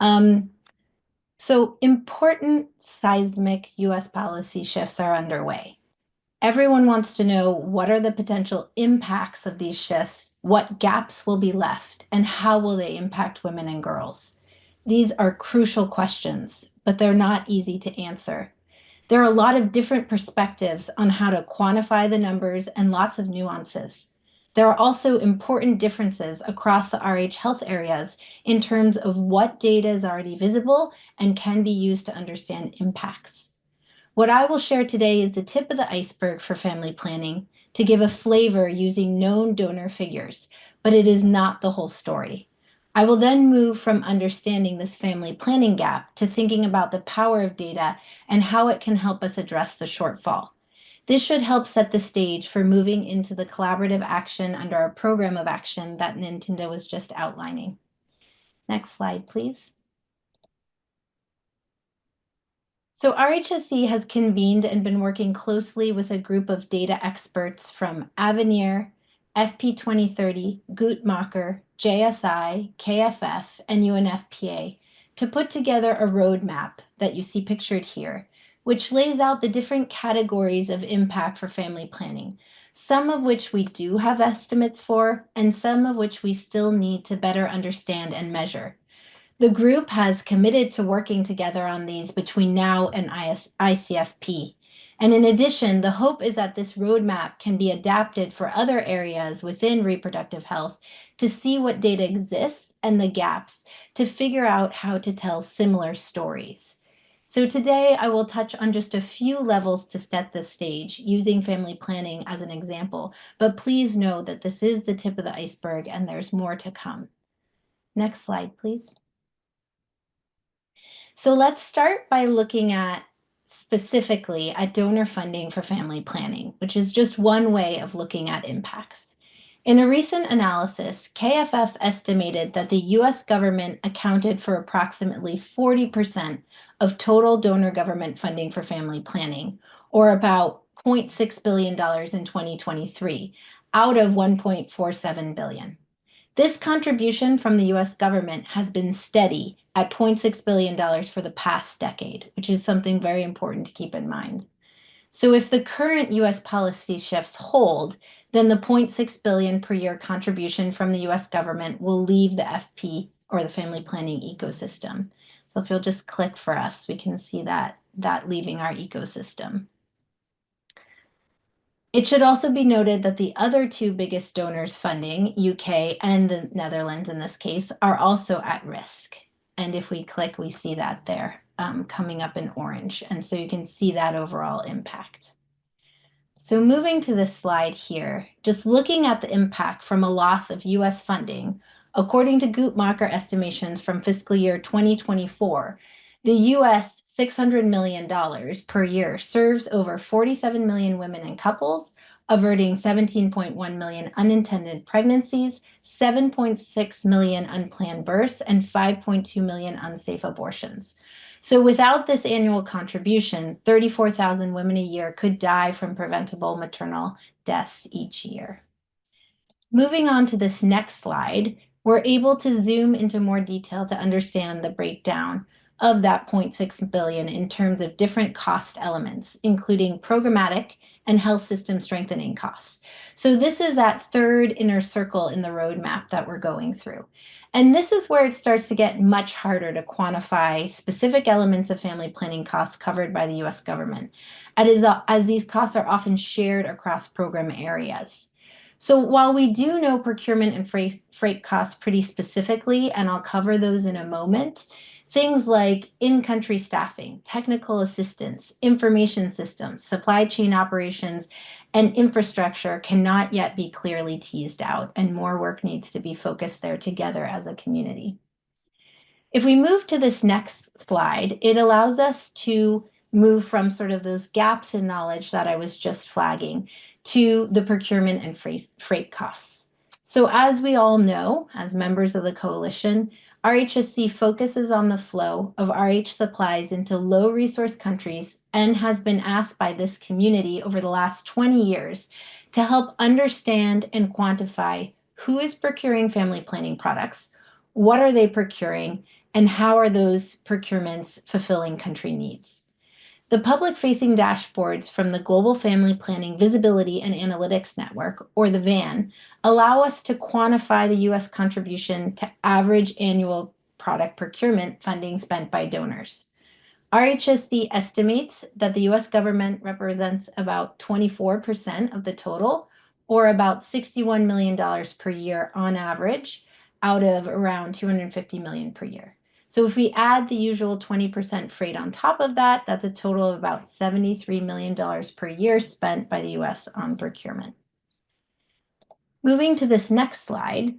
things. So important seismic US policy shifts are underway. Everyone wants to know what are the potential impacts of these shifts, what gaps will be left, and how will they impact women and girls. These are crucial questions, but they're not easy to answer. There are a lot of different perspectives on how to quantify the numbers and lots of nuances. There are also important differences across the RH health areas in terms of what data is already visible and can be used to understand impacts. What I will share today is the tip of the iceberg for family planning to give a flavor using known donor figures, but it is not the whole story. I will then move from understanding this family planning gap to thinking about the power of data and how it can help us address the shortfall. This should help set the stage for moving into the collaborative action under our program of action that Nintinda was just outlining. Next slide, please. So RHSC has convened and been working closely with a group of data experts from Avenir, FP 2030, Guttmacher, JSI, KFF, and UNFPA to put together a roadmap that you see pictured here, which lays out the different categories of impact for family planning, some of which we do have estimates for, and some of which we still need to better understand and measure. The group has committed to working together on these between now and ICFP. And in addition, the hope is that this roadmap can be adapted for other areas within reproductive health to see what data exists and the gaps to figure out how to tell similar stories. So today I will touch on just a few levels to set the stage using family planning as an example, but please know that this is the tip of the iceberg and there's more to come. Next slide, please. So let's start by looking at specifically at donor funding for family planning, which is just one way of looking at impacts. In a recent analysis, KFF estimated that the US government accounted for approximately 40% of total donor government funding for family planning, or about $0.6 billion in 2023, out of $1.47 billion. This contribution from the US government has been steady at $0.6 billion for the past decade, which is something very important to keep in mind. So if the current US policy shifts hold, then the $0.6 billion per year contribution from the US government will leave the FP or the family planning ecosystem. So if you'll just click for us, we can see that leaving our ecosystem. It should also be noted that the other two biggest donors funding, UK and the Netherlands in this case, are also at risk. And if we click, we see that there coming up in orange. And so you can see that overall impact. So moving to this slide here, just looking at the impact from a loss of US funding, according to Guttmacher estimations from fiscal year 2024, the US $600 million per year serves over 47 million women and couples, averting 17.1 million unintended pregnancies, 7.6 million unplanned births, and 5.2 million unsafe abortions. So without this annual contribution, 34,000 women a year could die from preventable maternal deaths each year. Moving on to this next slide, we're able to zoom into more detail to understand the breakdown of that $0.6 billion in terms of different cost elements, including programmatic and health system strengthening costs. So this is that third inner circle in the roadmap that we're going through. And this is where it starts to get much harder to quantify specific elements of family planning costs covered by the US government, as these costs are often shared across program areas. So while we do know procurement and freight costs pretty specifically, and I'll cover those in a moment, things like in-country staffing, technical assistance, information systems, supply chain operations, and infrastructure cannot yet be clearly teased out, and more work needs to be focused there together as a community. If we move to this next slide, it allows us to move from sort of those gaps in knowledge that I was just flagging to the procurement and freight costs. So as we all know, as members of the coalition, RHSC focuses on the flow of RH supplies into low-resource countries and has been asked by this community over the last 20 years to help understand and quantify who is procuring family planning products, What are they procuring? And how are those procurements fulfilling country needs? The public-facing dashboards from the Global Family Planning Visibility and Analytics Network, or the VAN, allow us to quantify the U.S. contribution to average annual product procurement funding spent by donors. RHSC estimates that the US government represents about 24% of the total, or about $61 million per year on average, out of around 250 million per year. So if we add the usual 20% freight on top of that, that's a total of about $73 million per year spent by the US on procurement. Moving to this next slide,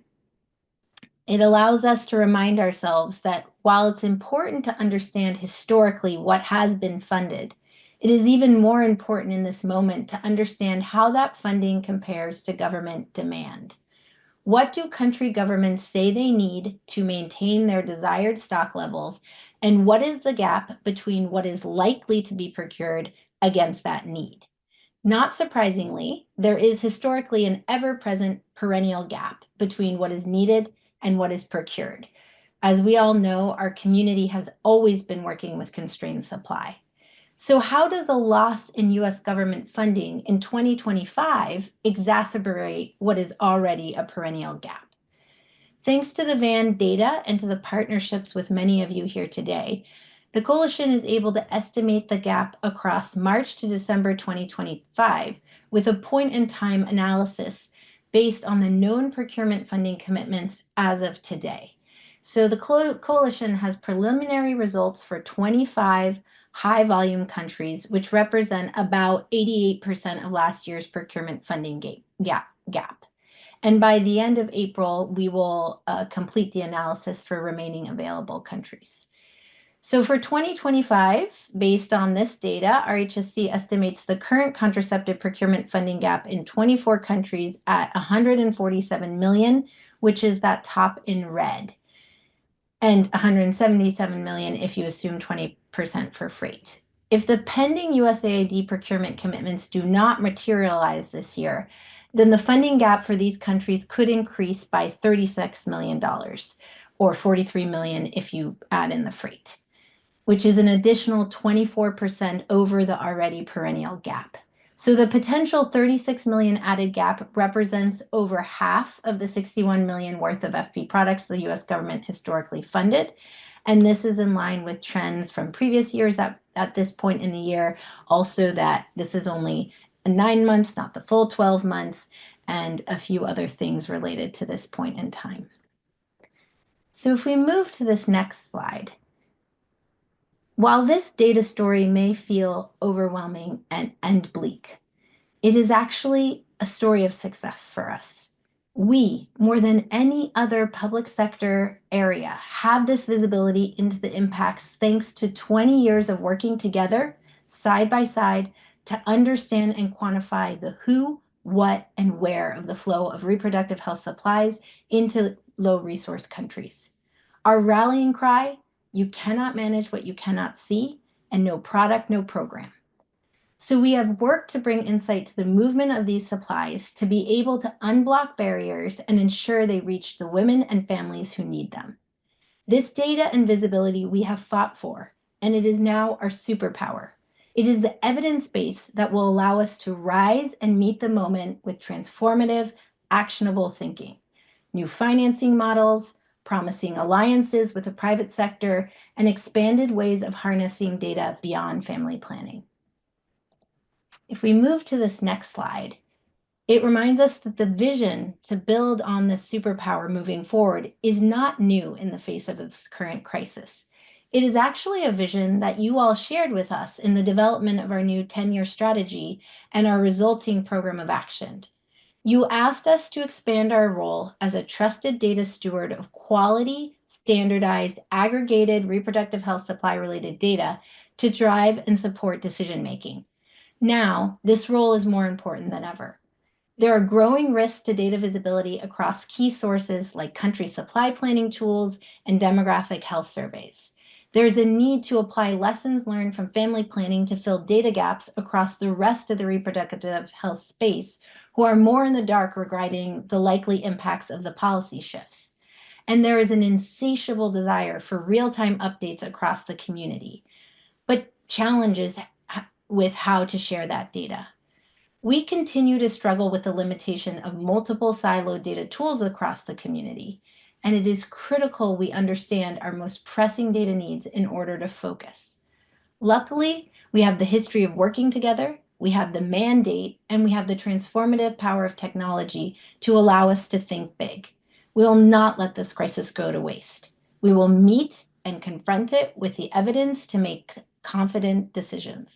it allows us to remind ourselves that while it's important to understand historically what has been funded, it is even more important in this moment to understand how that funding compares to government demand. What do country governments say they need to maintain their desired stock levels, and what is the gap between what is likely to be procured against that need? Not surprisingly, there is historically an ever-present perennial gap between what is needed and what is procured. As we all know, our community has always been working with constrained supply. So how does a loss in US government funding in 2025 exacerbate what is already a perennial gap? Thanks to the VAN data and to the partnerships with many of you here today, the coalition is able to estimate the gap across March to December 2025 with a point-in-time analysis based on the known procurement funding commitments as of today. So the coalition has preliminary results for 25 high-volume countries, which represent about 88% of last year's procurement funding gap. And by the end of April, we will complete the analysis for remaining available countries. So for 2025, based on this data, RHSC estimates the current contraceptive procurement funding gap in 24 countries at 147 million, which is that top in red, and 177 million if you assume 20% for freight. If the pending USAID procurement commitments do not materialize this year, then the funding gap for these countries could increase by $36 million, or 43 million if you add in the freight, which is an additional 24% over the already perennial gap. So the potential 36 million added gap represents over half of the 61 million worth of FP products the US government historically funded. And this is in line with trends from previous years at this point in the year. Also that this is only 9 months, not the full 12 months, and a few other things related to this point in time. So if we move to this next slide, while this data story may feel overwhelming and bleak, it is actually a story of success for us. We, more than any other public sector area, have this visibility into the impacts thanks to 20 years of working together, side by side, to understand and quantify the who, what, and where of the flow of reproductive health supplies into low-resource countries. Our rallying cry, you cannot manage what you cannot see, and no product, no program. So we have worked to bring insight to the movement of these supplies to be able to unblock barriers and ensure they reach the women and families who need them. This data and visibility we have fought for, and it is now our superpower. It is the evidence base that will allow us to rise and meet the moment with transformative, actionable thinking, new financing models, promising alliances with the private sector, and expanded ways of harnessing data beyond family planning. If we move to this next slide, it reminds us that the vision to build on this superpower moving forward is not new in the face of this current crisis. It is actually a vision that you all shared with us in the development of our new 10-year strategy and our resulting program of action. You asked us to expand our role as a trusted data steward of quality, standardized, aggregated reproductive health supply-related data to drive and support decision-making. Now, this role is more important than ever. There are growing risks to data visibility across key sources like country supply planning tools and demographic health surveys. There is a need to apply lessons learned from family planning to fill data gaps across the rest of the reproductive health space, who are more in the dark regarding the likely impacts of the policy shifts. and there is an insatiable desire for real-time updates across the community, but challenges with how to share that data. We continue to struggle with the limitation of multiple siloed data tools across the community, and it is critical we understand our most pressing data needs in order to focus. Luckily, we have the history of working together, we have the mandate, and we have the transformative power of technology to allow us to think big. We will not let this crisis go to waste. We will meet and confront it with the evidence to make confident decisions.